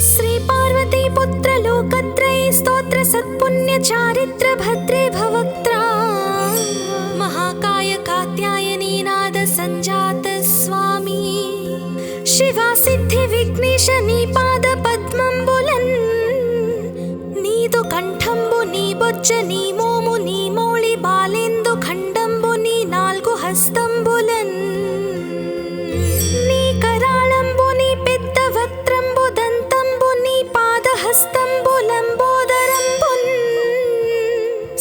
श्री पार्वती पुत्र लोकत्रय स्तोत्र सत्पुण्य चारित्र भद्रे भवक्त्रा महाकाय कात्यायनी नाद संजात स्वामी शिवा सिद्धि विघ्नेश नी पाद पद्मंबुलन् नीदु कंठंबु नी बొజ్జ నీ మోము నీ మౌళి బాలేందు ఖండంబు నీ నాలుగు హస్తంబులన్ నీ కరాళంబు నీ పెద్ద వక్త్రంబు దంతంబు నీ పాదహస్తంబు లంబోదరంబున్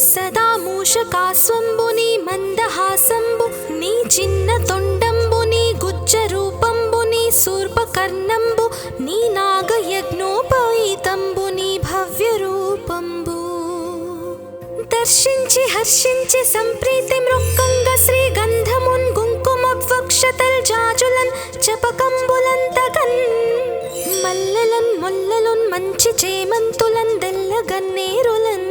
సదా మూషకాస్వంబు నీ మందహాసంబు నీ చిన్న తొండంబు నీ గుజ్జ రూపంబు నీ శూర్పకర్ణంబు నీ నాగయజ్ఞోపవీతంబు నీ భవ్య రూపంబు దర్శించి హర్షించి సంప్రీతి మృక్కంగ శ్రీ గంధమున్ కుంకుమ వక్షతల్ జాజులన్ చపకంబులంతగన్ మల్లెలన్ ముల్లలున్ మంచి చేమంతులన్ దెల్లగన్నేరులన్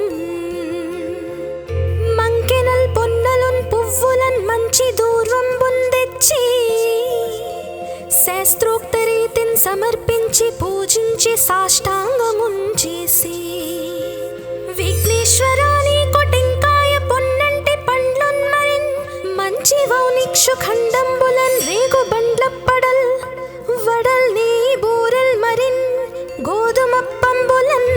మంకెనల్ పొన్నలున్ పువ్వులన్ మంచి దూర్వంబున్ తెచ్చి శాస్త్రోక్త రీతిన్ సమర్పించి పూజించి సాష్టాంగమున్ చేసి విఘ్నేశ్వరాని కొటెంకాయ పొన్నంటి పండ్లున్ మరిన్ మంచి వౌనిక్షు ఖండంబులన్ రేగు బండ్లప్పడల్ వడల్ నీ బూరెల్ మరిన్ గోధుమప్పంబులన్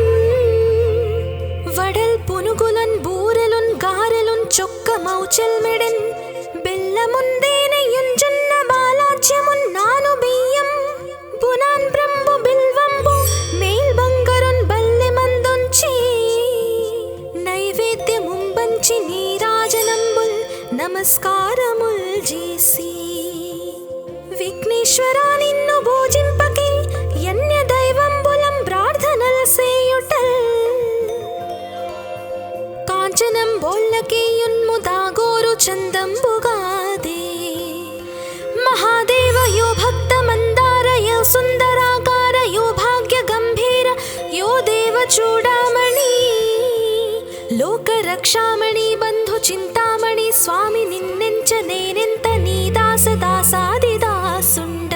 వడల్ పునుగులన్ బూరెలున్ గారెలున్ చొక్క మౌచెల్ మెడెన్ బెల్లముందేనయున్ జొన్న బాలాజ్యమున్ నాను బియ్యం బునాన్ బ్రంబు బిల్వంబు మేల్ బంగరున్ బల్లె మందుంచి నైవేద్యముంబంచి నీరాజనంబుల్ నమస్కారముల్ చేసి విఘ్నేశ్వరా నిన్ను పూజింపకి యన్య దైవంబులం ప్రార్థనల్ సేయుటల్ కాంచనం బోళ్ళకేయున్ము దాగోరు చందంబుగాదే మహాదేవ యో భక్త మందార యో సుందరాకార యో భాగ్య గంభీర యో దేవ చూడామణి లోక రక్షామణి బంధు చింతామణి స్వామి నిన్నెంచ నేనెంత నీ దాస దాసాది దాసుండ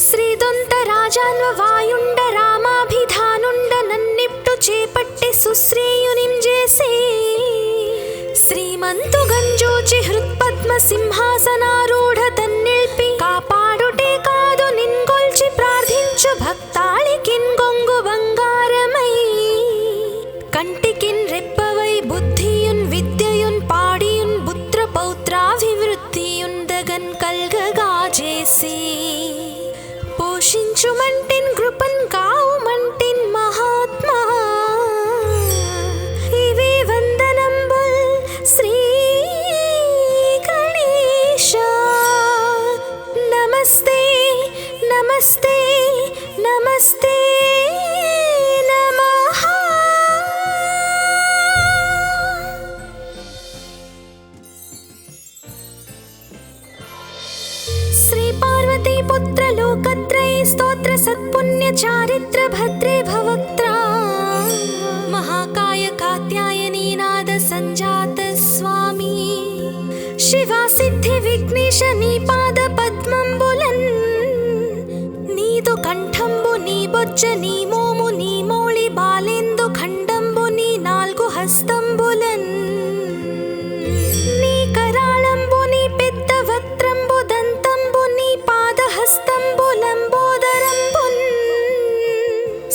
శ్రీదొంత రాజాన్వ వాయుండ రామాభిధానుండ నన్నిప్టు చేపట్టి సుశ్రేయునిం చేసే శ్రీమంతు గంజోచి హృత్పద్మ సింహాసనారూఢ తన్నిల్పి కాపాడుటే కాదు నిన్గొల్చి ప్రార్థించు భక్తాళికిన్ గొంగు బంగారమై కంటికిన్ రెప్పవై బుద్ధియున్ విద్యయున్ పాడియున్ పుత్ర పౌత్రాభివృద్ధియున్ దగన్ కల్గగా చేసి పోషించుమంటిన్ కృపన్ కావుమంటిన్ మహాత్మా ఇవే వందనంబుల్ శ్రీ గణేశ నమస్తే నమస్తే నమస్తే నమః श्री पार्वती पुत्र लोकत्रय स्तोत्र सत्पुण्य चारित्र भद्रे भवक्त्रा महाकाय कात्यायनी नाद संजात स्वामी शिवा सिद्धि विघ्नेश नी पाद पद्मंबुलन् नीदु कंठंबु नी बొజ్జ నీ మోము నీ మౌళి బాలేందు ఖండంబు నీ నాలుగు హస్తంబులన్ నీ కరాళంబు నీ పెద్ద వక్త్రంబు దంతంబు నీ పాదహస్తంబు లంబోదరంబున్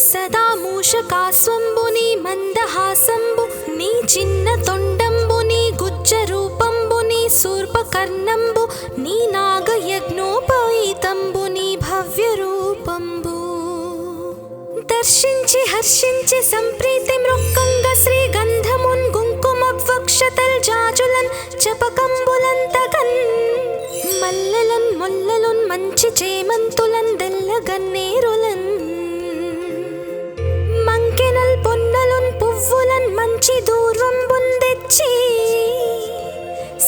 సదా మూషకాస్వంబు నీ మందహాసంబు నీ చిన్న తొండంబు నీ గుజ్జ రూపంబు నీ శూర్పకర్ణంబు నీ నాగయజ్ఞోపవీతంబు నీ భవ్య రూపంబు దర్శించి హర్షించి సంప్రీతి మృక్కంగ శ్రీ గంధమున్ కుంకుమ వక్షతల్ జాజులన్ చపకంబులంతగన్ మల్లెలన్ ముల్లలున్ మంచి చేమంతులన్ దెల్లగన్నేరులన్ మంకెనల్ పొన్నలున్ పువ్వులన్ మంచి దూర్వంబున్ తెచ్చి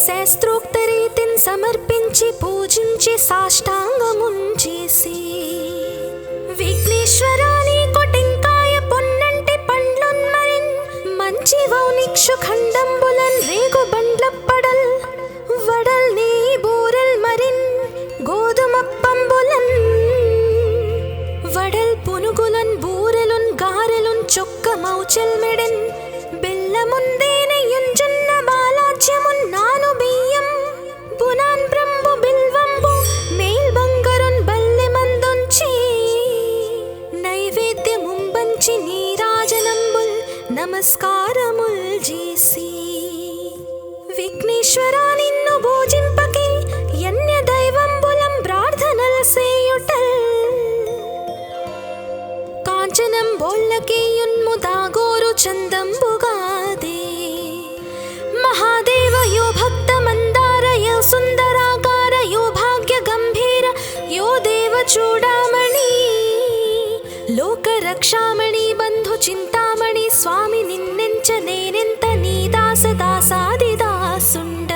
శాస్త్రోక్త రీతిన్ సమర్పించి పూజించి సాష్టాంగమున్ చేసి విఘ్నేశ్వరాని కొటెంకాయ పొన్నంటి పండ్లున్ మరిన్ మంచి వౌనిక్షు ఖండంబులన్ రేగు బండ్లప్పడల్ వడల్ నీ బూరెల్ మరిన్ గోధుమప్పంబులన్ చెల్మెడెన్ బెల్లముందేనయుంజున్న బాలాజ్యమున్ నాను బియ్యం బునాన్ బ్రంబు బిల్వంబు మేల్ బంగరున్ బల్లె మందుంచి నైవేద్యముంబంచి నీరాజనంబుల్ నమస్కారముల్ చేసి విఘ్నేశ్వరా నిన్ను పూజింపకే యన్య దైవంబులం ప్రార్థనల్ సేయుటల్ కాంచనం బోళ్ళకేయున్ముదాగోరు చందంబుగాదే మహాదేవ యో భక్త మందార యో సుందరాకార యో భాగ్య గంభీర యో దేవ చూడామణి లోక రక్షామణి బంధు చింతామణి స్వామి నిన్నెంచ నేనెంత నీ దాస దాసాది దాసుండ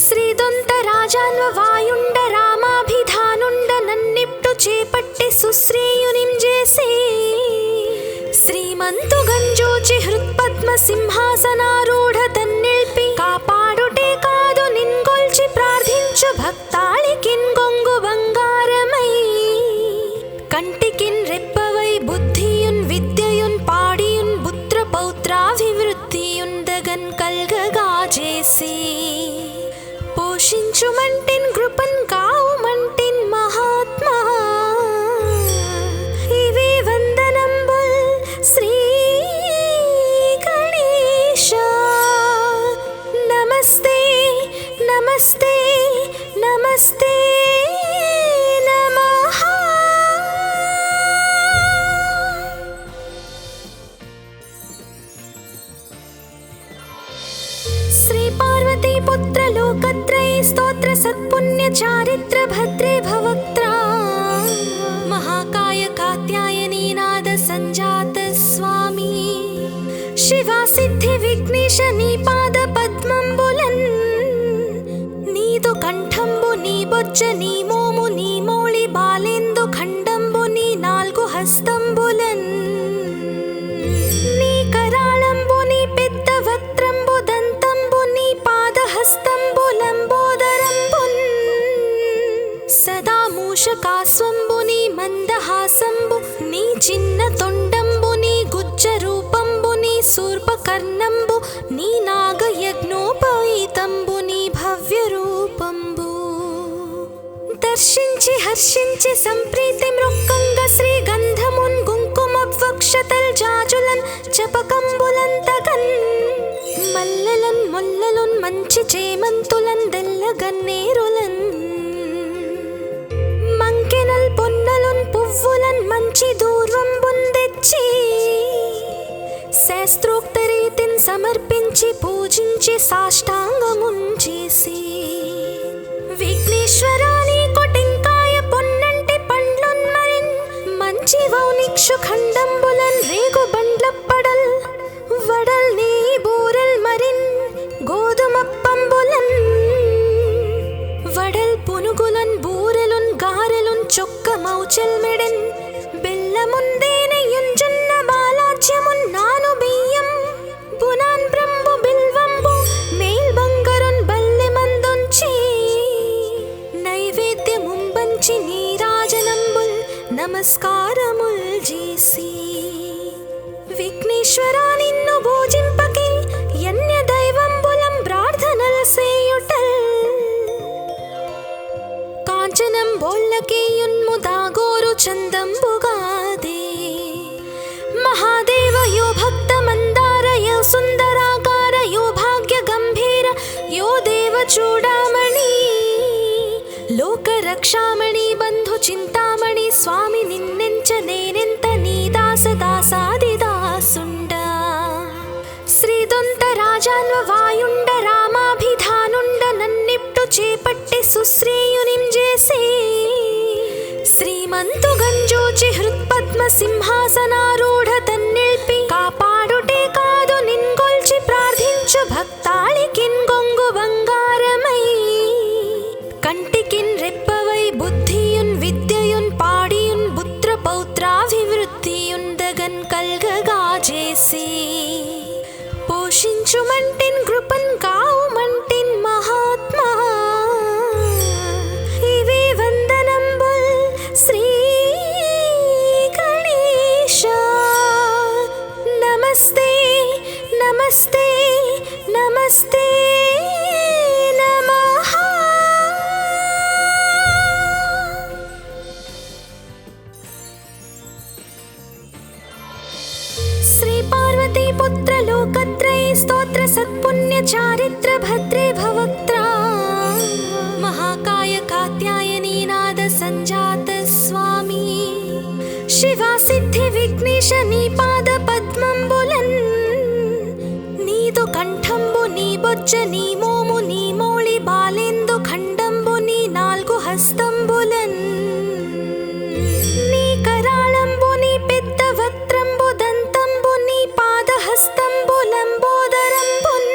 శ్రీదొంత రాజాన్వ వాయుండ రామాభిధానుండ నన్నిప్టు చేపట్టి సుశ్రేయునిం చేసి శ్రీమంతు గంజూచి హృత్పద్మ సింహాసనారూఢ తన్నిల్పి కాపాడుటే కాదు నిన్గొల్చి ప్రార్థించు భక్తాళికిన్ గొంగు బంగారమై కంటికిన్ రెప్పవై బుద్ధియున్ విద్యయున్ పాడియున్ పుత్ర పౌత్రాభివృద్ధియున్ దగన్ కల్గగా చేసి పోషించుమంటిన్ కృపన్ కావుమంటిన్ మహాత్మా ఇవే వందనంబుల్ శ్రీ గణేశ నమస్తే నమస్తే నమస్తే నమః శ్రీ పార్వతీ పుత్ర లోకత్రయ స్తోత్ర సత్పుణ్య చారిత్ర భద్రే భవక్త్రా మహాకాయ కాత్యాయనీ నాద సంజాత స్వామి శివా సిద్ధి విఘ్నేశ నీ పాద పద్మంబులన్ నీదు కంఠంబు నీ బొజ్జ నీ మోము నీ మౌళి బాలేందు ఖండంబు నీ నాల్గు హస్తంబులన్ నీ కరాళంబు నీ పెద్ద వక్త్రంబు దంతంబు నీ పాదహస్తంబు లంబోదరంబున్ సదా మూషకాస్వంబు నీ మందహాసంబు నీ చిన్న తొండంబు నీ గుజ్జ రూపంబు నీ శూర్పకర్ణంబు నీ నాగయజ్ఞోపవీతంబు నీ భవ్య రూపంబు దర్శించి హర్షించి సంప్రీతి మృక్కంగ శ్రీ గంధమున్ కుంకుమవక్షతల్ జాజులన్ చపకంబులంతగన్ మల్లెలన్ ముల్లలున్ మంచి చేమంతులన్ దెల్లగన్నేరులన్ మంకెనల్ పొన్నలున్ పువ్వులన్ మంచి దూర్వంబున్ తెచ్చి శాస్త్రోక్త రీతిన్ సమర్పించి పూజించి సాష్టాంగమున్ చేసి విఘ్నేశ్వరా నీకు టెంకాయ పొన్నంటి పండ్లున్ మరిన్ మంచి వౌనిక్షు ఖండంబులన్ రేగు బండ్లప్పడల్ వడల్ నీ బూరెల్ మరిన్ గోధుమప్పంబులన్ వడల్ పునుగులన్ బూరెలున్ గారెలున్ చొక్క మౌచెల్ మెడెన్ బెల్లముందేనయుంజున్న బాలాజ్యమున్ నాను బియ్యం బునాన్ బ్రంబు బిల్వంబు మేల్ బంగరున్ బల్లె మందుంచి నైవేద్యముంబంచి నీరాజనంబుల్ నమస్కారముల్ చేసి విఘ్నేశ్వరా నిన్ను పూజింపకే యన్య దైవంబులం ప్రార్థనల్ సేయుటల్ కాంచనం బోళ్ళకేయున్ముదాగోరు చందంబుగాదే మహాదేవ యో భక్త మందార యో సుందరాకార యో భాగ్య గంభీర యో దేవ చూడామణి లోక రక్షామణి బంధు చింతామణి స్వామి నిన్నెంచ నేనెంత నీ దాస దాసాది దాసుండ శ్రీదొంత రాజాన్వ వాయుండ రామాభిధానుండ నన్నిప్టు చేపట్టి సుశ్రేయునిం చేసి శ్రీమంతు గంజూచి హృత్పద్మ సింహాసనారూఢ తన్నిల్పి కాపాడుటే కాదు నిన్గొల్చి ప్రార్థించు భక్తాళికిన్ గొంగు బంగారమై కంటికిన్ రెప్పవై బుద్ధియున్ విద్యయున్ పాడియున్ పుత్ర పౌత్రాభివృద్ధియున్ దగన్ కల్గగా చేసి పోషించుమంటిన్ కృపన్ కావుమంటిన్ మహాత్మా ఇవే వందనంబుల్ శ్రీ గణేశ सत्पुण्य चारित्र भद्रे भवक्त्रा महाकाय कात्यायनी नाद संजात स्वामी शिवा सिद्धि विघ्नेश नी पाद पद्मंबुलन नीदु कंठंबु नी बొజ్జ నీ మోము నీ మౌళి బాలేందు ఖండంబు నీ నాలుగు హస్తంబులన్ నీ కరాళంబు నీ పెద్ద వక్త్రంబు దంతంబు నీ పాదహస్తంబు లంబోదరంబున్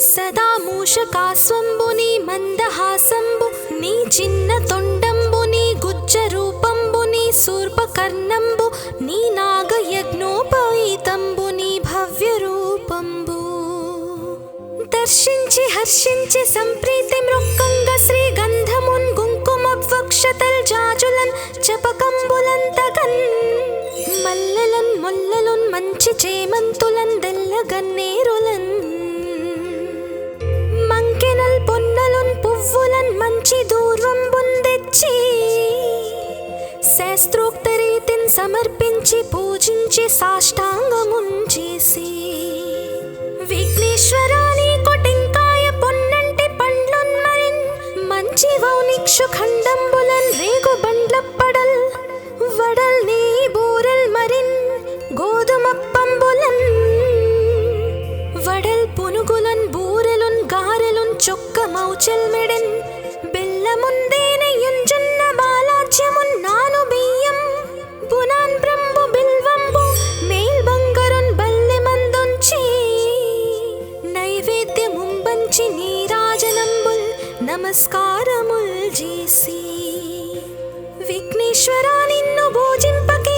సదా మూషకాస్వంబు నీ మందహాసంబు నీ చిన్న తొండంబు నీ గుజ్జ రూపంబు నీ శూర్పకర్ణంబు నీ నాగయజ్ఞోపవీతంబు నీ భవ్య రూపంబు దర్శించి హర్షించి సంప్రీతి మృక్కంగ శ్రీగంధమున్ కుంకుమవక్షతల్ జాజులన్ చపకంబులంతగన్ మల్లెలన్ ముల్లలున్ మంచి చేమంతులన్ దెల్లగన్నేరులన్ మంకెనల్ పొన్నలున్ పువ్వులన్ మంచి దూర్వంబున్ తెచ్చి శాస్త్రోక్త రీతిన్ సమర్పించి పూజించి సాష్టాంగమున్ చేసి విఘ్నేశ్వరాని కొటెంకాయ పొన్నంటి పండ్లున్ మరిన్ మంచి వౌనిక్షు ఖండంబులన్ రేగు బండ్లప్పడల్ వడల్ నీ బూరల్ మరిన్ గోధుమప్పంబులన్ వడల్ పునుగులన్ బూరెలున్ గారెలున్ చొక్క మౌచల్ మెడెన్ బెల్లముందేనెయ్యున్ జొన్న బాలాజ్యమున్ నాను బియ్యం బునాన్ బ్రంబు బిల్వంబు మేల్ బంగరున్ బల్లె మందుంచి నైవేద్యముంబంచి నీరాజనంబుల్ నమస్కారముల్ చేసి విఘ్నేశ్వరా నిన్ను భోజింపకే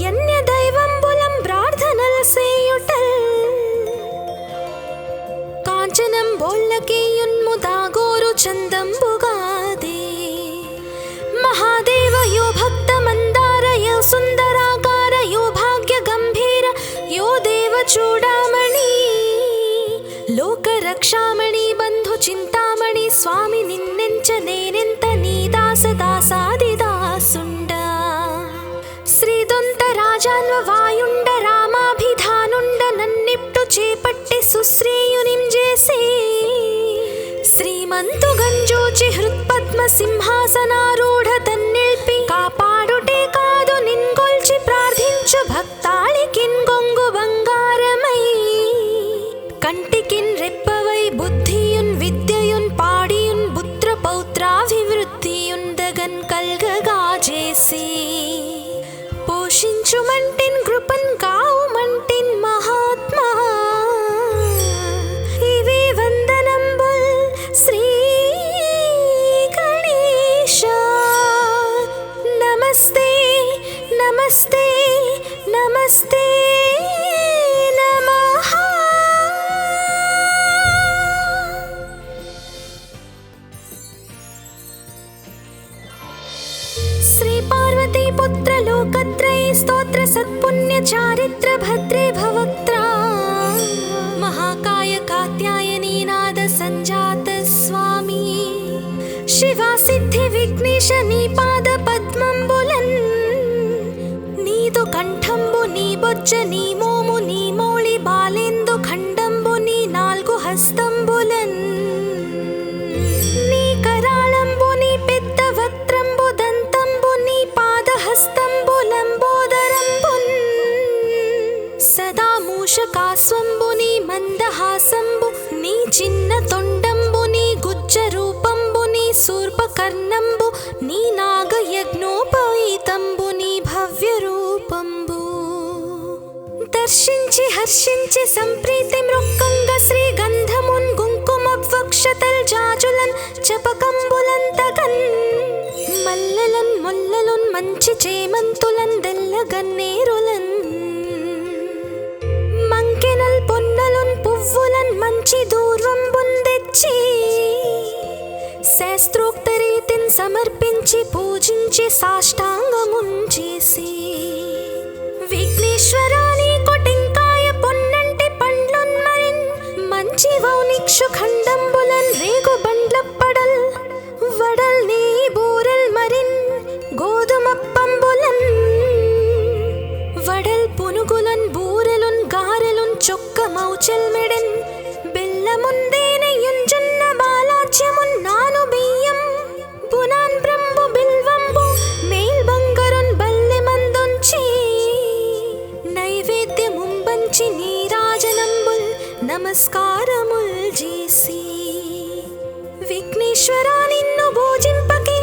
యన్య దైవంబులం ప్రార్థనల సేయుటల్ కాంచనం బోల్లకేయున్ముదాగోరు చందంబుగాదే మహాదేవ యో భక్త మందార యో సుందరాకార యో భాగ్య గంభీర యో దేవ చూడామణి లోక రక్షామణి బంధు చింతామణి స్వామి నిన్నెంచ నేనెంత నీ దాస దాసాది దాసుండ శ్రీదొంత రాజాన్వ వాయుండ రామాభిధానుండ నన్నిప్టు చేపట్టి సుశ్రేయునిం చేసి శ్రీమంతు గంజోచి హృత్పద్మ సింహాసనారూఢ తన్నిల్పి కాపాడుటే కాదు నిన్గొల్చి ప్రార్థించు భక్తాళికిన్ గొంగు బంగారమై కంటికిన్ రెప్పవై బుద్ధియున్ విద్యయున్ పాడియున్ పుత్ర పౌత్రాభివృద్ధియున్ దగన్ కల్గగా చేసి పోషించుమంటిన్ కృపన్ కావుమంటిన్ మహాత్మా ఇవే వందనంబుల్ శ్రీ గణేశ నమస్తే నమస్తే నమస్తే నమః श्री पार्वती पुत्र लोकत्रयी स्तोत्र सत्पुण्य चारित्र भद्रे भवक्त्रा महाकाय कात्यायनी नाद संजात स्वामी शिवा सिद्धि विघ्नेश नी पाद पद्मंबुलन् नीदु कंठंबु नी बొజ్జ నీ మోము నీ మౌళి బాలేందు ఖండంబు నీ నాలుగు హస్తంబులన్ నీ కరాళంబు నీ పెద్ద వక్త్రంబు దంతంబు నీ పాదహస్తంబు లంబోదరంబున్ సదా మూషకాస్వంబు నీ మందహాసంబు నీ చిన్న తొండంబు నీ గుజ్జ రూపంబు నీ శూర్పకర్ణంబు నీ నాగయజ్ఞోపవీతంబు నీ భవ్య రూపంబు దర్శించి హర్షించి సంప్రీతి మృక్కంగ శ్రీగంధమున్ కుంకుమవక్షతల్ జాజులన్ చపకంబులంతగన్ మల్లెలన్ ముల్లలున్ మంచి చేమంతులన్ దెల్లగన్నేరులన్ మంకెనల్ పొన్నలున్ పువ్వులన్ మంచి దూర్వంబున్ తెచ్చి శాస్త్రోక్త రీతిన్ సమర్పించి పూజించి సాష్టాంగమున్ చేసి విఘ్నేశ్వరాని కొటెంకాయ పొన్నంటి పండ్లున్ మరిన్ మంచి వౌనిక్షు ఖండంబులన్ రేగు బండ్లప్పడల్ వడల్ నీ బూరల్ మరిన్ గోధుమప్పంబులన్ వడల్ పునుగులన్ బూరెలున్ గారెలున్ చొక్క మౌచల్ మెడ నమస్కారముల్ చేసి విఘ్నేశ్వరా నిన్ను పూజింపకే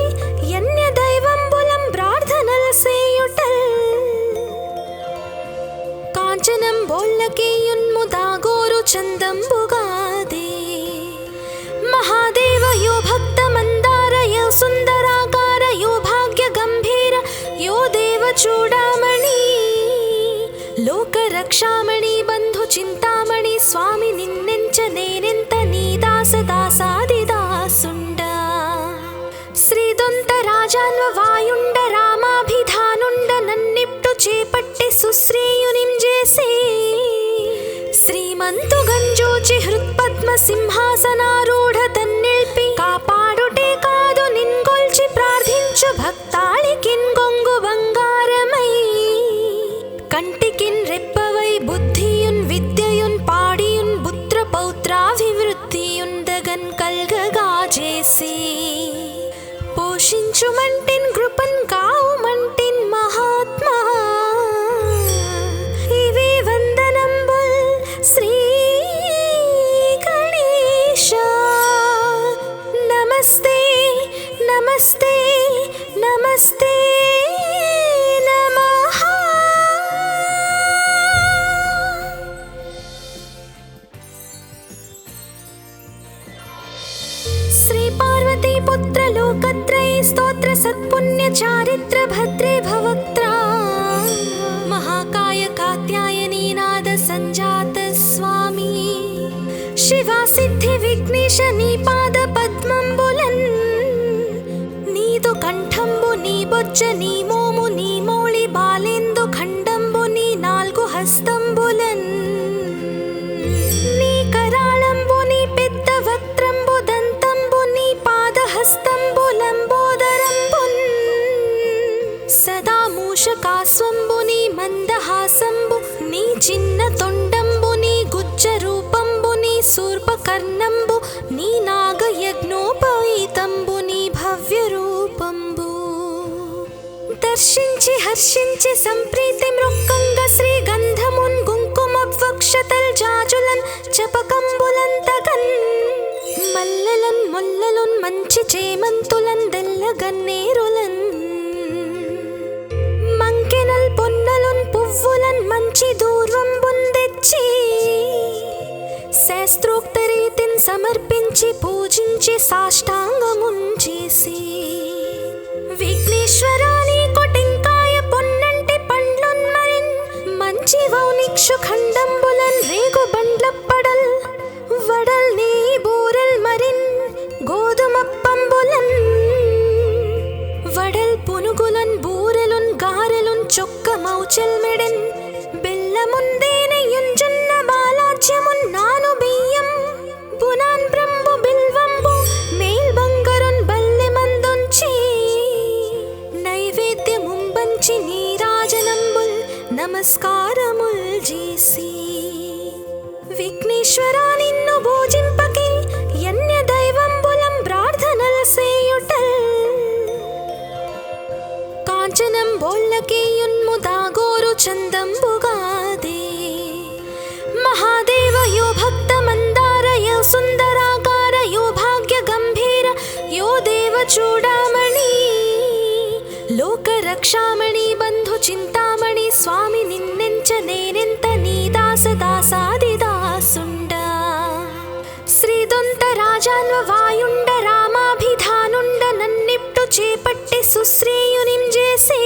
యన్య దైవంబులం ప్రార్థనలు సేయుటల్ కాంచనం బోళ్ళకేయున్ము దాగోరు చందంబుగాదే మహాదేవ యో భక్త మందార యో సుందరాకార యో భాగ్య గంభీర యో దేవ చూడామణి లోక రక్షామణి బంధు చింతామణి స్వామి నిన్నెంచ నేనెంత నీ దాస దాసాది దాసుండ శ్రీదొంత రాజాన్వ వాయుండ రామాభిధానుండ నన్నిప్టు చేపట్టి సుశ్రీయునిం చేసే శ్రీమంతు గంజోచి హృత్పద్మ సింహాసనారూఢ తన్నిల్పి కాపాడుటే కాదు నిన్గొల్చి ప్రార్థించు భక్తాళికిన్ గొంగు బంగారమై కంటికిన్ రెప్పవై బుద్ధియున్ విద్యయున్ పాడియున్ పుత్ర పౌత్రాభివృద్ధియున్ దగన్ కల్గగా చేసి పోషించుమంటిన్ కృపన్ కావుమంటిన్ మహాత్మా ఇవే వందనంబుల్ శ్రీ గణేశ నమస్తే నమస్తే నమస్తే నమః శ్రీ పార్వతీ పుత్ర లోకత్రయ స్తోత్ర సత్పుణ్య చారిత్ర భద్రే భవక్త్రా మహాకాయ కాత్యాయనీ నాద సంజాత స్వామి శివా సిద్ధి విఘ్నేశ నీ పాద పద్మంబులన్ నీదు కంఠంబు నీ బొజ్జ నీ మోము నీ మౌళి బాలేందు ఖండంబు నీ నాల్గు హస్తంబులన్ నీ కరాళంబు నీ పెద్ద వక్త్రంబు దంతంబు నీ పాదహస్తంబు లంబోదరంబున్ సదా మూషకాస్వంబు నీ మందహాసంబు నీ చిన్న తొండంబు నీ గుజ్జ రూపంబు నీ శూర్పకర్ణంబు నీ నాగయజ్ఞోపవీతంబు నీ భవ్య రూపంబు దర్శించి హర్షించి సంప్రీతి మృక్కంగ శ్రీ గంధమున్ కుంకుమవక్షతల్ జాజులన్ చపకంబులంతగన్ మల్లెలన్ ముల్లలున్ మంచి చేమంతులన్ దెల్లగన్నేరులన్ మంకెనల్ పొన్నలున్ పువ్వులన్ మంచి దూర్వంబున్ తెచ్చి శాస్త్రోక్త రీతిన్ సమర్పించి పూజించి సాష్టాంగమున్ చేసి విఘ్నేశ్వరా నీ కొటింకాయ పొన్నంటి పండ్లున్ మరిన్ మంచి వౌనిక్షు ఖండంబులన్ రేగు బండ్లప్పడల్ వడల్ నీ బూరెల్ మరిన్ గోధుమప్పంబులన్ వడల్ పునుగులన్ బూరెలున్ గారెలున్ చొక్క మౌచెల్ మెడెన్ బెల్లముందేనెయ్యున్ జొన్న బాలాజ్యమున్ నాను బియ్యం బునాన్ బ్రంబు బిల్వంబు మేల్ బంగరున్ బల్లె మందుంచి నైవేద్యముంబంచి నీరాజనంబుల్ నమస్కారముల్ చేసి విఘ్నేశ్వరా నిన్ను పూజింపకే యన్య దైవంబులం ప్రార్థనలు సేయుటల్ కాంచనం బోళ్ళకేయున్ము దాగోరు చందంబుగాదే మహాదేవ యో భక్త మందార యో సుందరాకార యో భాగ్య గంభీర యో దేవ చూడామణి లోక రక్షామణి బంధు చింతామణి స్వామి నిన్నెంచ నేనెంత నీ దాస దాసాది దాసుండ శ్రీదొంత రాజాన్వ వాయుండ రామాభిధానుండ నన్నిప్టు చేపట్టి సుశ్రీయునిం చేసే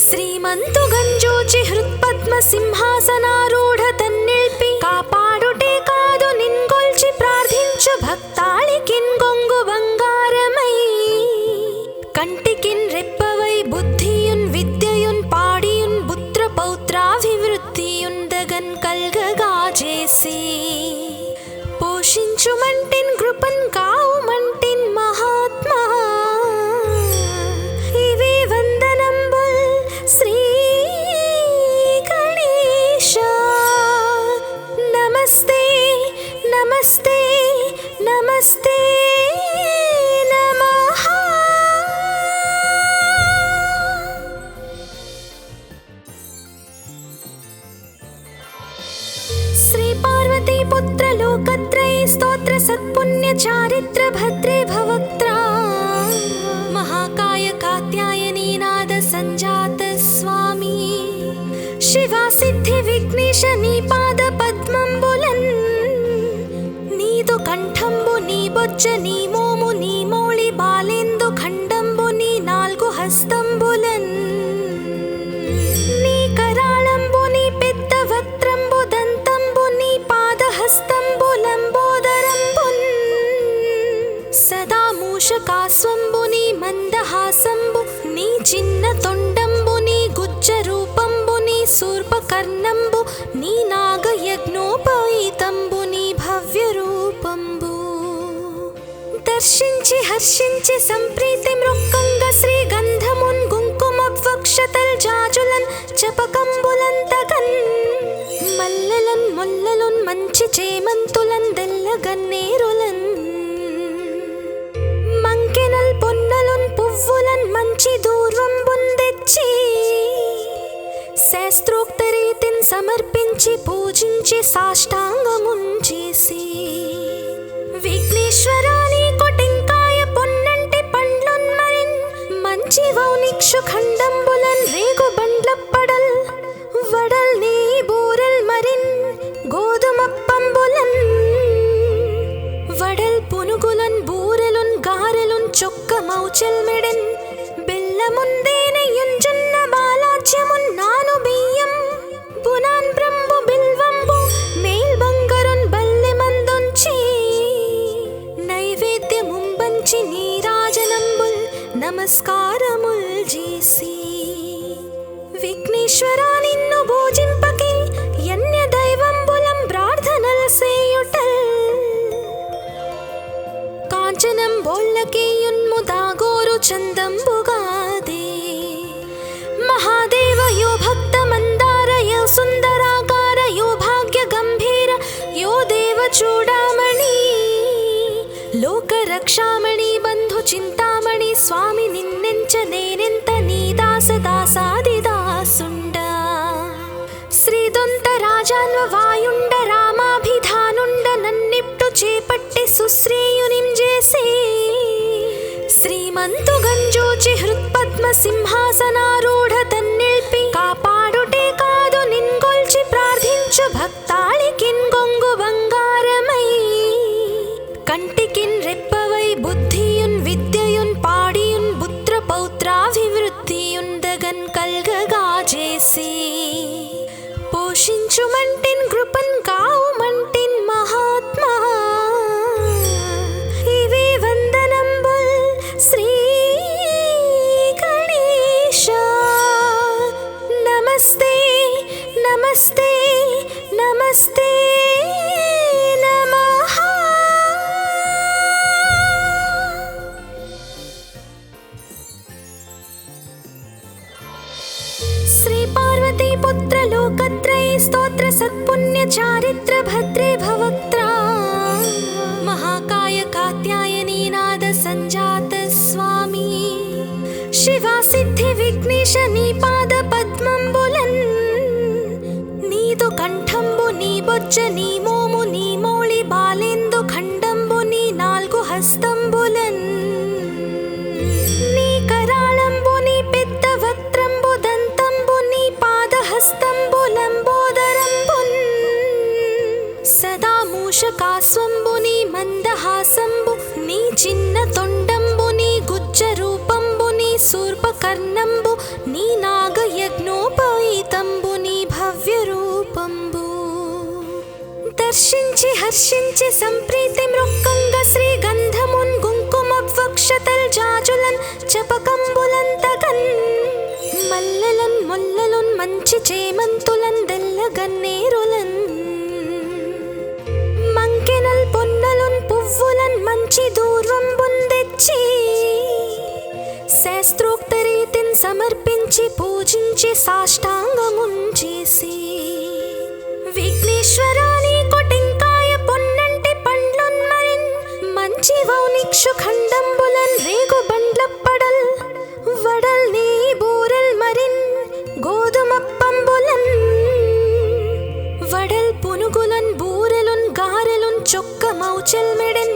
శ్రీమంతు గంజోచి హృత్పద్మ సింహాసనారూఢ తన్నిల్పి కాపాడుటే కాదు నిన్గొల్చి ప్రార్థించు భక్తాళికిన్ గొంగు బంగారమై కంటికిన్ రెప్పవై బుద్ధియున్ విద్యయున్ పాడియున్ పుత్ర పౌత్రాభివృద్ధియున్ దగన్ కల్గగా చేసి పోషించుమంటిన్ కృపన్ కావుమంటిన్ మహాత్మా ఇవే వందనంబుల్ శ్రీ గణేశ నమస్తే నమస్తే నమస్తే నమః सत्पुण्य चारित्र भद्रे भवक्त्रा महाकाय कात्यायनी नाद संजात स्वामी शिवा सिद्धि विघ्नेश नी पाद पद्मंबुलन् नीदु कंठंबु नी बొజ్జ నీ మోము నీ మౌళి బాలేందు ఖండంబు నీ నాలుగు హస్తంబులన్ నీ కరాళంబు నీ పెద్ద వక్త్రంబు దంతంబు నీ పాదహస్తంబు లంబోదరంబున్ సదా మూషకాస్వంబు నీ మందహాసంబు నీ చిన్న తొండంబు నీ గుజ్జ రూపంబు నీ శూర్పకర్ణంబు నీ నాగయజ్ఞోపవీతంబు నీ భవ్య రూపంబు దర్శించి హర్షించి సంప్రీతి మృక్కంగ శ్రీగంధమున్ కుంకుమవక్షతల్ జాజులన్ చపకంబులంతగన్ మల్లెలన్ ముల్లలున్ మంచి చేమంతులన్ దెల్లగన్నేరులన్ మంకెనల్ పొన్నలున్ పువ్వులన్ మంచి దూర్వంబున్ తెచ్చి శాస్త్రోక్త రీతిన్ సమర్పించి పూజించి సాష్టాంగమున్ చేసి విఘ్నేశ్వరాని కొటెంకాయ పొన్నంటి పండ్లున్ మరిన్ మంచి వౌనిక్షు ఖండంబులన్ రేగు బండ్లప్పడల్ వడల్ నీ బూరెల్ మరిన్ గోధుమప్పంబులన్ వడల్ పునుగులన్ బూరెలున్ గారెలున్ చొక్క మౌచెల్ మెడెన్ బెల్లముందేనెయ్యున్ జొన్న బాలాజ్యమున్ నాను బియ్యం బునాన్ బ్రంబు బిల్వంబు మేల్ బంగరున్ బల్లె మందుంచి నైవేద్యముంబంచి నీరాజనంబుల్ నమస్కారముల్ చేసి విఘ్నేశ్వరా నిన్ను భోజింపకే యన్య దైవంబులం ప్రార్థనల్ సేయుటల్ కాంచనం బోళ్ళకేయున్ముదాగోరు చందంబుగాదే మహాదేవ యో భక్త మందార యో సుందరాకార యో భాగ్య గంభీర యో దేవ చూడామణి లోక రక్షామణి బంధు చింతామణి స్వామి నిన్నెంచ నేనెంత నీ దాస దాసాది దాసుండ శ్రీదొంత రాజాన్వ వాయుండ రామాభిధానుండ నన్నిప్టు చేపట్టి సుశ్రేయునిం చేసి శ్రీమంతు గంజూచి హృత్పద్మ సింహాసనారూఢ తన్నిల్పి కాపాడుటే కాదు నిన్గొల్చి ప్రార్థించు భక్తాళికిన్ గొంగు బంగారమై కంటికిన్ రెప్పవై బుద్ధియున్ విద్యయున్ పాడియున్ పుత్ర పౌత్రాభివృద్ధియున్ దగన్ కల్గగా చేసి పోషించుమంటిన్ కృపన్ కావుమంటిన్ మహాత్మా ఇవే వందనంబుల్ శ్రీ గణేశ నమస్తే నమస్తే నమస్తే నమః శ్రీ పార్వతీ పుత్ర లోకత్రయ స్తోత్ర సత్పుణ్య చారిత్ర భద్రే భవక్త్రా महाकाय कात्यायनी नाद संजात स्वामी शिवा सिद्धि विघ्नेश नी पाद पद्मंबुलन् नीदु कंठंबु नी बొజ్జ నీ మోము నీ మౌళి బాలేందు ఖండంబు నీ నాలుగు హస్తంబులన్ నీ కరాళంబు నీ పెద్ద వక్త్రంబు దంతంబు నీ పాదహస్తంబు లంబోదరంబున్ సదా మూషకాస్వంబు నీ మందహాసంబు నీ చిన్న తొండంబు నీ గుజ్జ రూపంబు నీ శూర్పకర్ణంబు నీ నాగయజ్ఞోపవీతంబు నీ భవ్య రూపంబు దర్శించి హర్షించి సంప్రీతి మృక్కంగ శ్రీగంధమున్ కుంకుమవక్షతల్ జాజులన్ చపకంబులంతగన్ మల్లెలన్ ముల్లలున్ మంచి చేమంతులన్ దెల్లగన్నేరులన్ మంకెనల్ పొన్నలున్ పువ్వులన్ మంచి దూర్వంబున్ తెచ్చి శాస్త్రోక్త రీతిన్ సమర్పించి పూజించి సాష్టాంగమున్ చేసి విఘ్నేశ్వరాని కొటెంకాయ పొన్నంటి పండ్లున్ మరిన్ మంచి వౌనిక్షు ఖండంబులన్ రేగు బండ్లప్పడల్ వడల్ నీ బూరెల్ మరిన్ గోధుమప్పంబులన్ వడల్ పునుగులన్ బూరెలున్ గారెలున్ చొక్క మౌచెల్ మెడెన్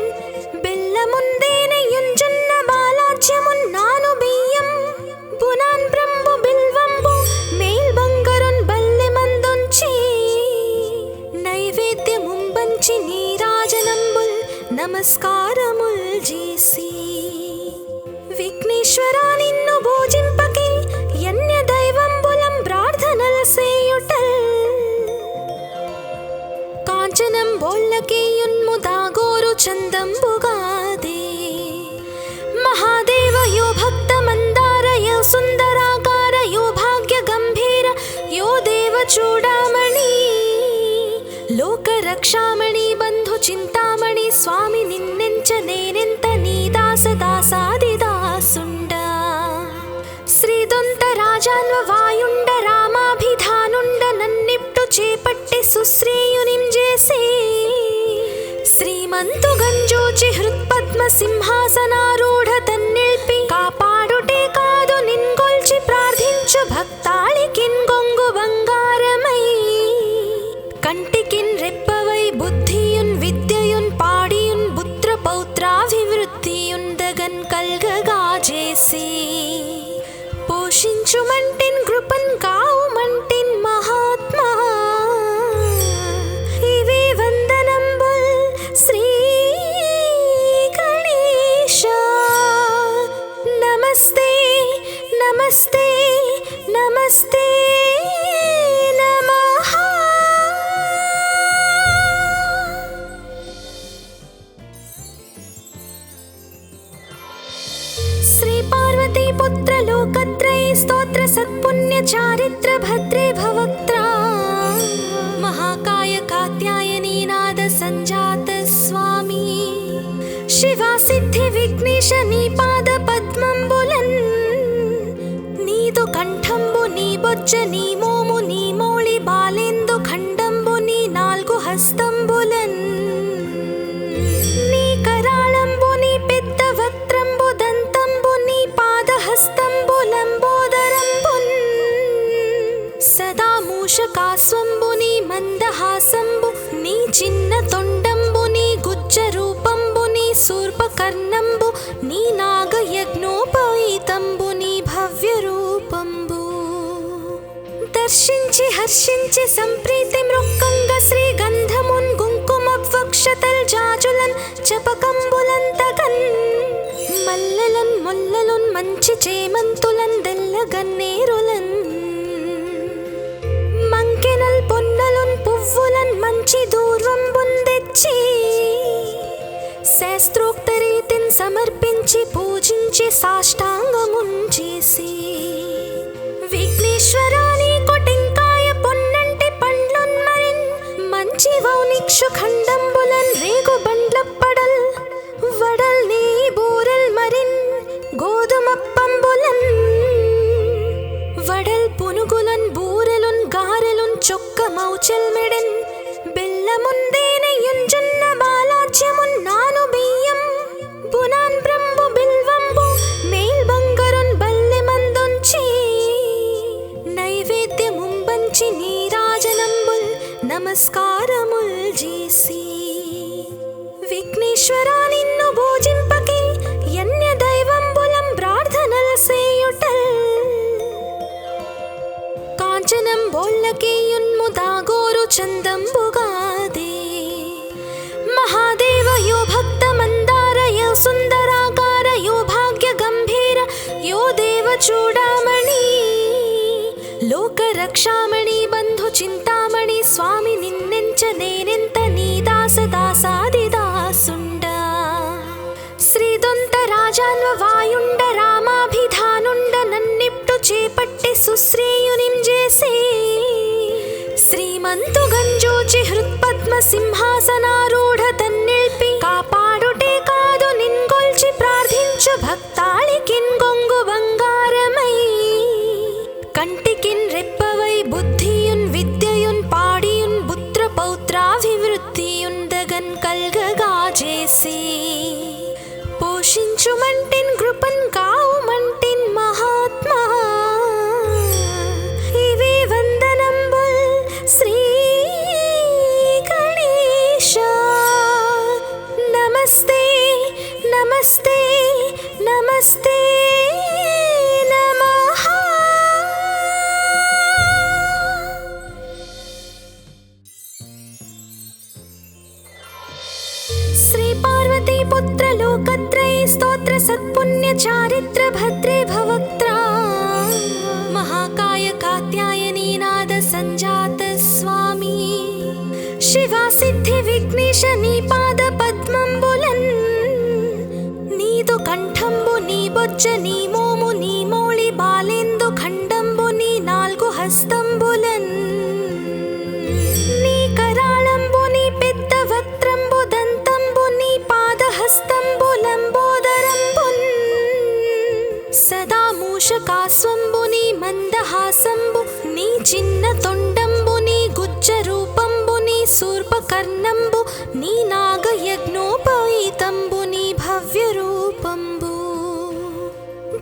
నమస్కారముల్ చేసి విఘ్నేశ్వరా నిన్ను భోజింపకే యన్య దైవంబులం ప్రార్థనల్ సేయుటల్ కాంచనం బోళ్ళకే యున్ముదాగోరు చందంబుగాదే మహాదేవ యో భక్త మందార యో సుందరాకార యో భాగ్య గంభీర యో దేవ చూడామణి లోక రక్షామణి బంధు చింతామణి స్వామి నిన్నెంచ నేనెంత నీ దాస దాసాది దాసుండ శ్రీదొంత రాజాన్వ వాయుండ రామాభిధానుండ నన్నిప్టు చేపట్టి సుశ్రేయునిం చేసి శ్రీమంతు గంజోచి హృత్పద్మ సింహాసనారూఢ తన్నిల్పి కాపాడుటే కాదు నిన్గొల్చి ప్రార్థించు భక్తాళికిన్ గొంగు బంగారమై కంటికిన్ రెప్పవై బుద్ధియున్ విద్యయున్ పాడియున్ పుత్ర పౌత్రాభివృద్ధియున్ దగన్ కల్గగా చేసి పోషించుమంటిన్ కృపన్ కావుమంటిన్ మహాత్మా ఇవే వందనంబుల్ శ్రీ గణేశ నమస్తే నమస్తే నమస్తే నమః శ్రీ పార్వతీ పుత్ర లోకత్రయీ స్తోత్ర సత్పుణ్య చారిత్ర భద్రే భవక్త్రా మహాకాయ కాత్యాయనీ నాద సంజాత స్వామి శివా సిద్ధి విఘ్నేశ నీ పాద పద్మంబులన్ నీదు కంఠంబు నీ బొజ్జ నీ మోము నీ మౌళి బాలేందు ఖండంబు నీ నాల్గు హస్తంబులన్ నీ కరాళంబు నీ పెద్ద వక్త్రంబు దంతంబు నీ పాదహస్తంబు లంబోదరంబున్ సదా మూషకాస్వంబు నీ మందహాసంబు నీ చిన్న తొండంబు నీ గుజ్జ రూపంబు నీ శూర్పకర్ణంబు నీ నాగయజ్ఞోపవీతంబు నీ భవ్య రూపంబు దర్శించి హర్షించి సంప్రీతి మృక్కంగ శ్రీగంధమున్ కుంకుమవక్షతల్ జాజులన్ చపకంబులంతగన్ మల్లెలన్ ముల్లలున్ మంచి చేమంతులన్ దెల్లగన్నేరులన్ మంకెనల్ పొన్నలున్ పువ్వులన్ మంచి దూర్వంబున్ తెచ్చి శాస్త్రోక్త రీతిన్ సమర్పించి పూజించి సాష్టాంగమున్ చేసి విఘ్నేశ్వరా నీకు టెంకాయ పొన్నంటి పండ్లున్ మరిన్ మంచి వౌనిక్షు ఖండంబులన్ రేగు బండ్లప్పడల్ వడల్ నీ బూరల్ మరిన్ గోధుమప్పంబులన్ వడల్ పునుగులన్ బూరెలున్ గారెలున్ చొక్క మౌచల్ మెడన్ బెల్లముందేనయున్ జొన్న బాలాజ్యమున్ నాను బియ్యం బునాన్ బ్రంబు బిల్వంబు మేల్ బంగరున్ బల్లె మందుంచి నైవేద్యముంబంచి నీరాజనంబుల్ నమస్కారముల్ చేసి విఘ్నేశ్వరా నిన్ను భోజింపకే యన్య దైవంబులం ప్రార్థనల్ సేయుటల్ కాంచనం బోళ్ళకే యున్ముదాగోరు చందంబుగాదే మహాదేవ యో భక్త మందార యో సుందరాకార యో భాగ్య గంభీర యో దేవ చూడామణి లోక రక్షామణి బంధు చింతామణి స్వామి నిన్నెంచ నేనెంత నీ దాస దాసాది దాసుండ శ్రీదొంత రాజాన్వ వాయుండ రామాభిధానుండ నన్నిప్టు చేపట్టి సుశ్రేయునిం చేసి శ్రీమంతు గంజోచి హృత్పద్మ సింహాసనారూఢ తన్నిల్పి కాపాడుటే కాదు నిన్గొల్చి ప్రార్థించు భక్తాళికిన్ గొంగు బంగారమై కంటికిన్ రెప్పవై బుద్ధియున్ విద్యయున్ పాడియున్ పుత్ర పౌత్రాభివృద్ధియున్ దగన్ కల్గగా చేసి పోషించుమంటిన్ కృపన్ కావుమంటిన్ మహాత్మా ఇవే వందనంబుల్ శ్రీ గణేశ నమస్తే నమస్తే నమస్తే నమః శ్రీ పార్వతీ लोकत्रये स्तोत्र सत्पुण्य चारित्र भद्रे भवक्त्रा महाकाय कात्यायनी नाद संजात स्वामी शिवा सिद्धि विघ्नेश नी पाद पद्मंबुलन् नीदु कंठंबु नी बोज्ज नी मोमु नी मोळि बालेंदु खंडंबु नी नाल्गु हस्तंबुलन् नी कराळंबु नी पेद्द वक्त्रंबु दंतंबु नी पादहस्తంబు లంబోదరంబున్ సదా మూషకాస్వంబు నీ మందహాసంబు నీ చిన్న తొండంబు నీ గుజ్జ రూపంబు నీ శూర్పకర్ణంబు నీ నాగయజ్ఞోపవీతంబు నీ భవ్య రూపంబు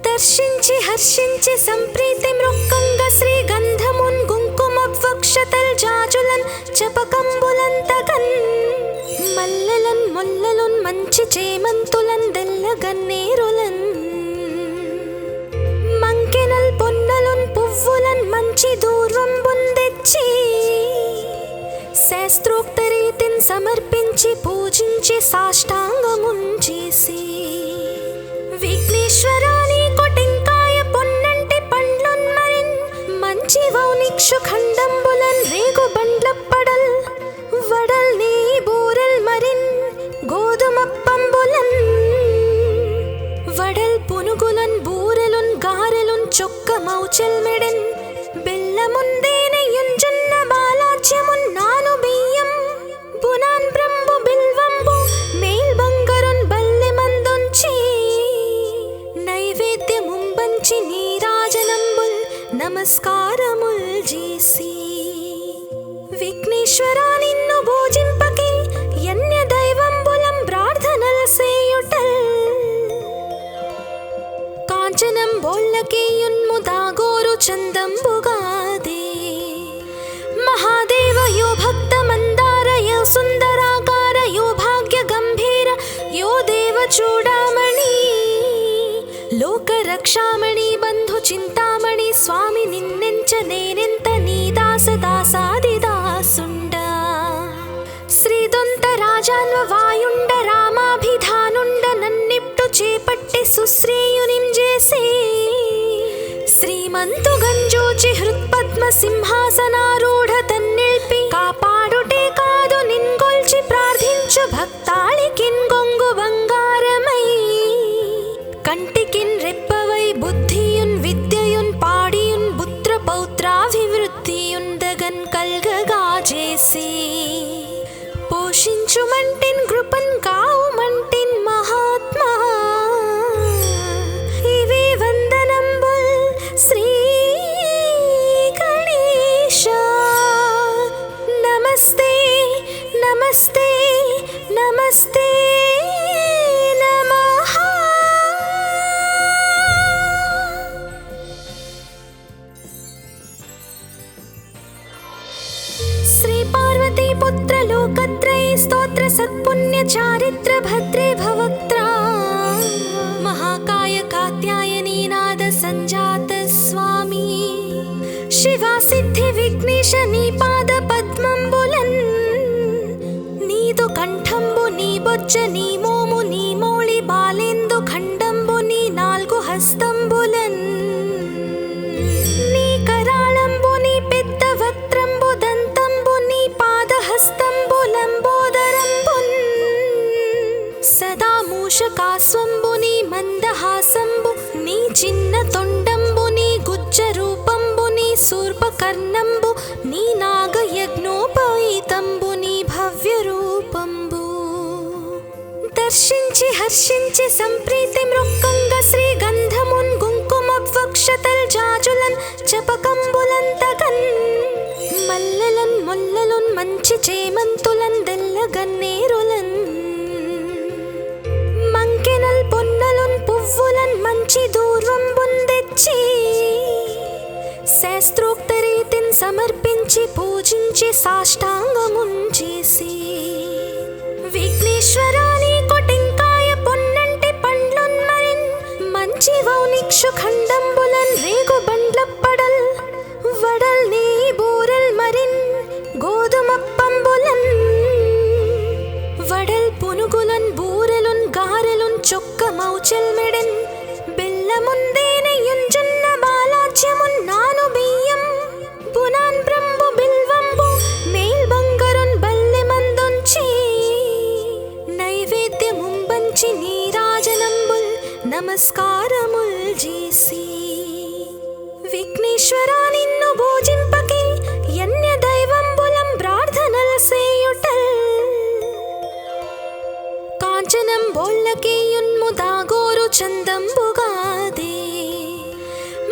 దర్శించి హర్షించి సంప్రీతి మృక్కంగ శ్రీ గంధమున్ కుంకుమ వక్షతల్ జాజులన్ చపకంబులంతగన్ మల్లెలన్ ముల్లలున్ మంచి చేమంతులన్ దెల్లగన్నేరులన్ మంకెనల్ పొన్నలున్ పువ్వులన్ మంచి దూర్వంబున్ తెచ్చి శాస్త్రోక్త రీతిన్ సమర్పించి పూజించి సాష్టాంగమున్ చేసి విఘ్నేశ్వరాని కొటెంకాయ పొన్నంటి పండ్లున్ మరిన్ మంచి వౌనిక్షు ఖండంబులన్ రేగు బండ్లప్పడల్ వడల్ నీ బూరల్ మరిన్ గోధుమప్పంబులన్ వడల్ పునుగులన్ బూరెలున్ గారెలున్ చొక్క మౌచెల్ మెడెన్ బెల్లముందేనెయ్యున్ జొన్న బాలాజ్యమున్ నాను బియ్యం బునాన్ బ్రంబు బిల్వంబు మేల్ బంగరున్ బల్లె మందొంచి నైవేద్యముంబంచి నీరాజనంబుల్ నమస్కారముల్ చేసి విఘ్నేశ్వరా నిన్ను భోజింపకి యన్య దైవంబులం ప్రార్థనల సేయుటల్ కాంచనం బోళ్ళకేయున్ము దాగోరు చందంబుగాదే మహాదేవ యో భక్త మందార యో సుందరాకార యో భాగ్య గంభీర యో దేవ చూడామణి లోక రక్షామణి బంధు చింతామణి స్వామి నిన్నెంచ నేనెంత నీ దాస దాసాది దాసుండ శ్రీదొంత రాజాన్వ వాయుండ రామాభిధానుండ నన్నిప్టు చేపట్టి సుశ్రీయునిం చేసి శ్రీమంతు గంజోచి హృత్పద్మ సింహాసనారూఢ తన్నిల్పి కాపాడుటే కాదు నిన్గొల్చి ప్రార్థించు భక్తాళికిన్ గొంగు బంగారమై కంటికిన్ రెప్పవై బుద్ధియున్ విద్యయున్ పాడియున్ పుత్ర పౌత్రాభివృద్ధియున్ దగన్ కల్గగా చేసి పోషించుమంటిన్ కృపన్ కావుమంటిన్ మహాత్మా ఇవి వందనంబుల్ శ్రీ గణేశ నమస్తే నమస్తే నమస్తే నమః శ్రీ పార్వతీ పుత్ర లోకత్రये స్తోత్ర సత్పుణ్య చారిత్ర భద్రే భవక్త్రా महाकाय कात्यायनी नाद संजात स्वामी शिवा सिद्धि विघ्नेश नी पाद पद्मंबुलन् नीदु कंठंबु नी बोज्ज नी मोमु नी मोळि बालेंदु खंडंबु नी नाल्गु हस्तंबुलन् नी कराळंबु नी पेद्द वक्त्रंबु दंतंबु नी पादहस्తంబు లంబోదరంబున్ సదా మూషకాస్వంబు నీ మందహాసంబు నీ చిన్న తొండంబు నీ గుజ్జ రూపంబు నీ శూర్పకర్ణంబు నీ నాగయజ్ఞోపవీతంబు నీ భవ్య రూపంబు దర్శించి హర్షించి సంప్రీతి మృక్కంగ శ్రీ గంధమున్ కుంకుమ వక్షతల్ జాజులన్ చపకంబులంతగన్ మల్లెలన్ ముల్లలున్ మంచి చేమంతులన్ దెల్లగన్నేరులన్ మంకెనల్ పొన్నలున్ పువ్వులన్ మంచి దూర్వంబున్ తెచ్చి శాస్త్రోక్త రీతిన్ సమర్పించి పూజించి సాష్టాంగమున్ చేసి విఘ్నేశ్వరాని కొటెంకాయ పొన్నంటి పండ్లున్ మరిన్ మంచి వౌనిక్షు ఖండంబులన్ రేగు బండ్లప్పడల్ వడల్ నీ బూరల్ మరిన్ గోధుమప్పంబులన్ వడల్ పునుగులన్ బూరెలున్ గారెలున్ చొక్కమౌచెల్మెడెన్ బెల్లముందేనయుంజున్న బాలాజ్యమున్నాను బియ్యం బునాన్ బ్రంబు బిల్వంబు మేల్ బంగరున్ బల్లెమందుంచి నైవేద్యముంబంచి నీరాజనంబుల్ నమస్కారముల్ చేసి విఘ్నేశ్వరా నిన్ను పూజింపకే యన్య దైవంబులం ప్రార్థనల్ సేయుటల్ కాంచనం బోళ్ళకేయున్ముదాగోరు చందంబుగాదే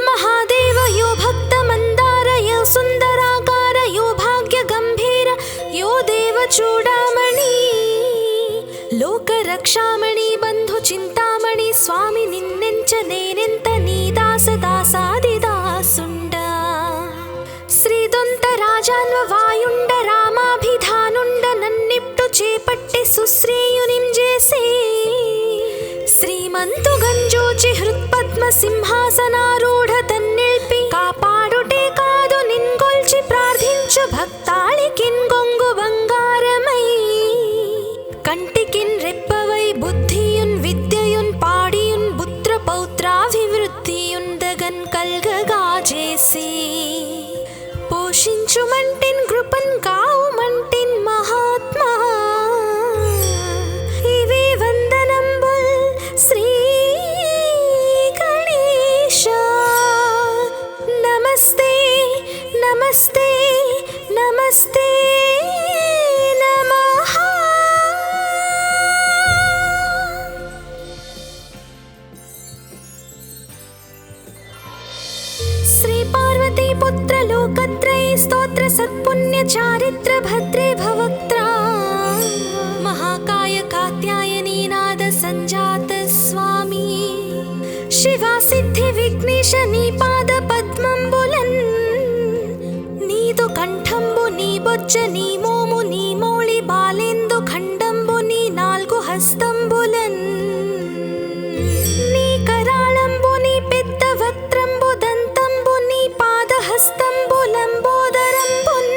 మహాదేవ యో భక్త మందార యో సుందరాకార యో భాగ్య గంభీర యో దేవ చూడామణి లోక రక్షామణి బంధు చింతామణి స్వామి నిన్నెంచ నేనెంత నీ దాస దాసాదిదాసుండ శ్రీదొంత రాజాన్వ వాయుండ రామాభిధానుండ నన్నిప్టు చేపట్టి సుశ్రేయునిం చేసి శ్రీమంతు గంజోచి హృత్పద్మ సింహాసనారూఢ తన్నిల్పి కాపాడుటే కాదు నిన్గొల్చి ప్రార్థించు భక్తాళికిన్ గొంగు బంగారమై కంటికిన్ రెప్పవై బుద్ధియున్ విద్యయున్ పాడియున్ పుత్ర పౌత్రాభివృద్ధియుందగన్ కల్గగా చేసి పోషించుమంటిన్ కృపన్ కావుమంటిన్ మహాత్మా ఇవే వందనంబుల్ శ్రీ గణేశ నమస్తే నమస్తే నమస్తే నమః. శ్రీ పార్వతీ పుత్ర లోకత్రయ స్తోత్ర సత్పుణ్య చారిత్ర భద్రే భవక్త్రా మహాకాయ కాత్యాయనీ నాద సంజాత స్వామి శివా సిద్ధి విఘ్నేశ నీ పాద పద్మంబులన్ నీదు కంఠంబు నీ బొజ్జ నీ మోము నీ మౌళి బాలేందు ఖండంబు నీ నాల్గు హస్తంబులన్ నీ కరాళంబు నీ పెద్ద వక్త్రంబు దంతంబు నీ పాదహస్తంబులంబోదరంబున్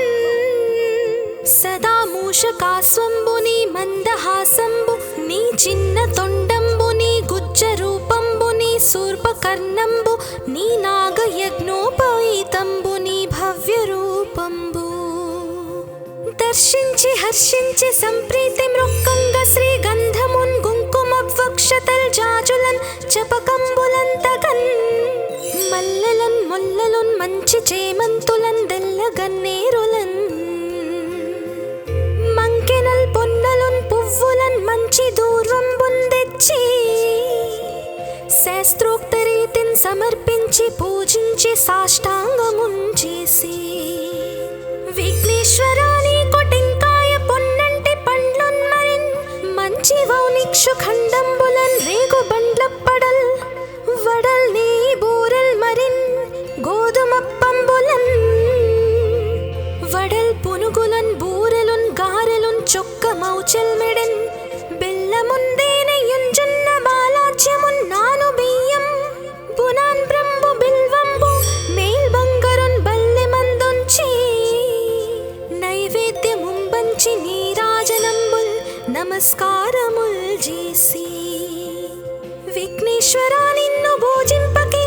సదా మూషకాస్వంబు నీ మందహాసంబు నీ చిన్న తొండంబు నీ గుజ్జ రూపంబు నీ శూర్పకర్ణంబు నీ నాగయజ్ఞోపవీతంబు నీ భవ్య రూపంబు దర్శించి హర్షించి సంప్రీతి మృక్కంగ శ్రీ గంధమున్ కుంకుమవక్షతల్ జాజులన్ చపకంబులంతగన్ మల్లెలన్ ముల్లలున్ మంచి చేమంతులన్ దెల్లగన్నేరులన్ మంకెనల్ పొన్నలున్ పువ్వులన్ మంచి దూర్వంబున్ తెచ్చి శాస్త్రోక్త రీతిన్ సమర్పించి పూజించి సాష్టాంగమున్ చేసి విఘ్నేశ్వరా నీకు టెంకాయ పొన్నంటి పండ్లున్ మరిన్ మంచి వౌనిక్షు ఖండంబులన్ రేగు బండ్లప్పడల్ వడల్ నీ బూరెల్ మరిన్ గోధుమప్పంబులన్ వడల్ పునుగులన్ బూరెలున్ గారెలున్ చొక్కమౌచెల్మెడెన్ బెల్లముందేనయుంజున్న బాలాజ్యమున్నాను బియ్యం బునాన్ బ్రంబు బిల్వంబు మేల్ బంగరున్ బల్లెమందుంచి నైవేద్యముంబంచి నీరాజనంబుల్ నమస్కారముల్ చేసి విఘ్నేశ్వరా నిన్ను పూజింపకే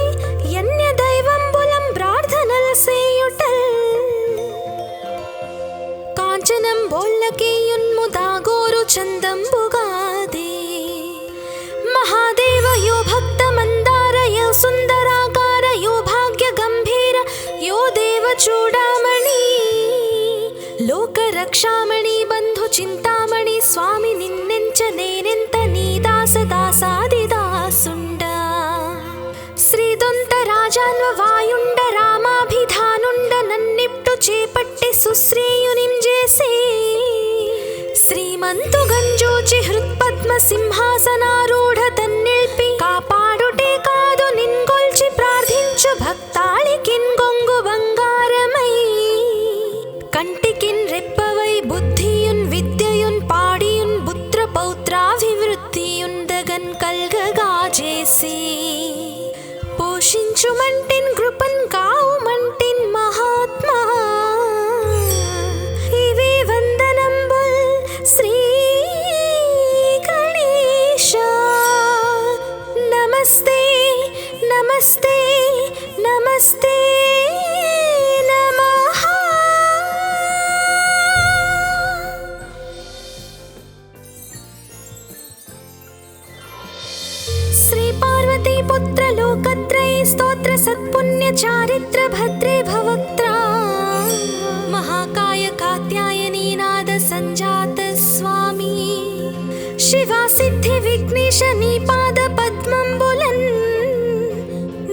యన్య దైవంబులం ప్రార్థనల్ సేయుటల్ కాంచనం బోళ్ళకేయున్ముదాగోరు చందంబుగాదే మహాదేవ యో భక్త మందార యో సుందరాకార యో భాగ్య గంభీర యో దేవ చూడామణి లోక రక్షామణి బంధు చింతామణి స్వామి నిన్నెంచ నేనెంత నీ దాస దాసాదిదాసుండ శ్రీదొంత రాజాన్వ వాయుండ రామాభిధానుండ నన్నిప్టు చేపట్టి సుశ్రేయునిం చేసి శ్రీమంతు గంజోచి హృత్పద్మ సింహాసనారూఢ తన్నిల్పి కాపాడుటే కాదు నిన్గొల్చి ప్రార్థించు భక్తాళికిన్ గొంగు బంగారమై కంటికిన్ రెప్పవై బుద్ధియున్ విద్యయున్ పాడియున్ పుత్ర పౌత్రాభివృద్ధియుందగన్ కల్గగా చేసి పోషించుమంటిన్ కృపన్ కావుమంటిన్ మహాత్మా ఇవే వందనంబుల్ శ్రీ గణేశ నమస్తే నమః. శ్రీ పార్వతీ పుత్ర లోకత్రయ స్తోత్ర సత్పుణ్య చారిత్ర భద్రే భవక్త్రా మహాకాయ కాత్యాయనీ నాద సంజాత స్వామి శివా సిద్ధి విఘ్నేశ నీ పాద పద్మంబులన్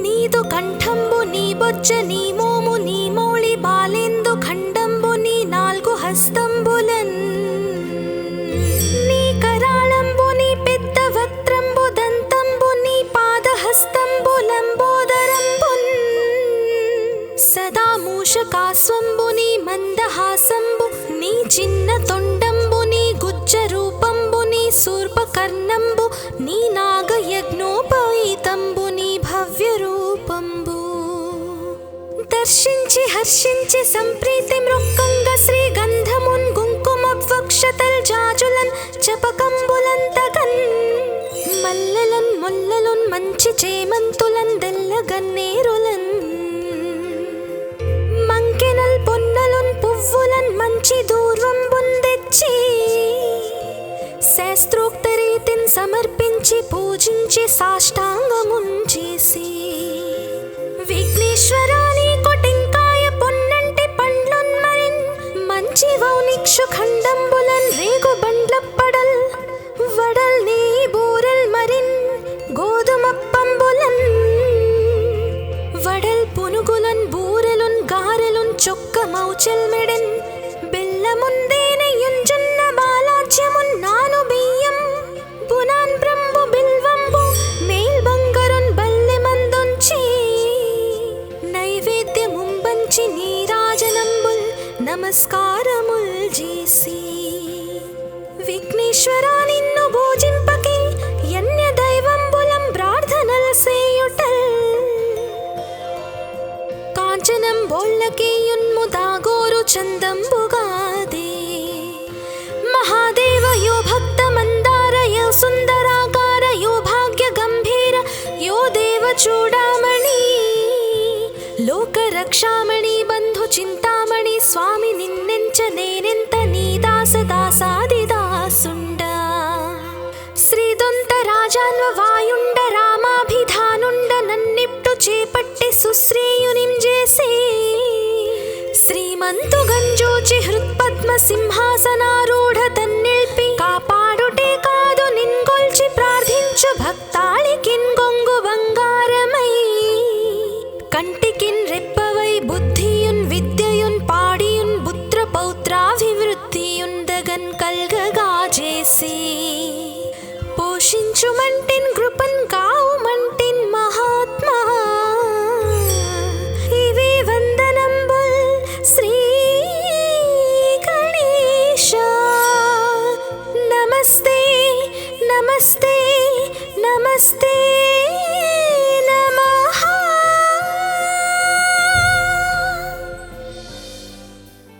నీదు కంఠంబు నీ బొజ్జ నీ మోము నీ మౌళి బాలేందు ఖండంబు నీ నాల్గు హస్తంబులన్ నీ కరాళంబు నీ పెద్ద వక్త్రంబు దంతంబు నీ పాదహస్తంబు లంబోదరంబున్ సదా మూషకాస్వంబు నీ మందహాసంబు నీ చిన్న తొండంబు నీ గుజ్జ రూపంబు నీ శూర్పకర్ణంబు నీ నాగయజ్ఞోపవీతంబు నీ భవ్య రూపంబు దర్శించి హర్షించి సంప్రీతి మృక్కంగ శ్రీగంధమున్ కుంకుమవక్షతల్ జాజులన్ చపకంబులంతగన్ మల్లెలన్ ముల్లలున్ మంచి చేమంతులన్ దెల్లగన్నేరులన్ మంకెనల్ పొన్నలున్ పువ్వులన్ మంచి దూర్వంబున్ తెచ్చి శాస్త్రోక్త రీతిని సమర్పించి పూజించి సాష్టాంగమున్ చేసి విఘ్నేశ్వరాని కొటింకాయ పొన్నంటి పండ్లున్ మరిన్ మంచి వౌనిక్షు ఖండంబులన్ రేగు బండ్లప్పడల్ వడల్ నీ బూరెల్ మరిన్ గోధుమప్పంబులన్ వడల్ పునుగులన్ బూరెలున్ గారెలున్ చొక్క మౌచెల్ మెడెన్ బెల్లముందేనయున్ జొన్న బాలాజ్యమున్ నాను బియ్యం బునాన్ బ్రంబు బిల్వంబు మేల్ బంగరున్ బల్లె మందుంచి నైవేద్యముంబంచి నీరాజనంబుల్ నమస్కారముల్ చేసి విఘ్నేశ్వరా నిన్ను భోజింపకే యన్య దైవంబులం ప్రార్థనల్ సేయుటల్ కాంచనం బోళ్ళకేయున్ముదాగోరు చందంబుగాదే మహాదేవ యో భక్త మందార యో సుందరాకార యో భాగ్య గంభీర యో దేవ చూడామణి లోక రక్షామణి బంధు చింతామణి స్వామి నిన్నెంచ నేనెంత నీ దాస దాసాది దాసుండ శ్రీదొంత రాజాన్వ వాయుండ రామాభిధానుండ నన్నిప్టు చేపట్టి సుశ్రేయునిం చేసి శ్రీమంతు గంజోచి హృత్పద్మ సింహాసనారూఢ తన్నిల్పి కాపాడుటే కాదు నిన్గొల్చి ప్రార్థించు భక్తాళికిన్ గొంగు బంగారమై కంటికిన్ రెప్పవై బుద్ధియున్ విద్యయున్ పాడియున్ పుత్ర పౌత్రాభివృద్ధియున్ దగన్ కల్గగా చేసి పోషించుమంటిన్ కృపన్ కావుమంటిన్ మహాత్మా ఇవే వందనంబుల్ శ్రీ గణేశ. నమస్తే నమస్తే నమస్తే.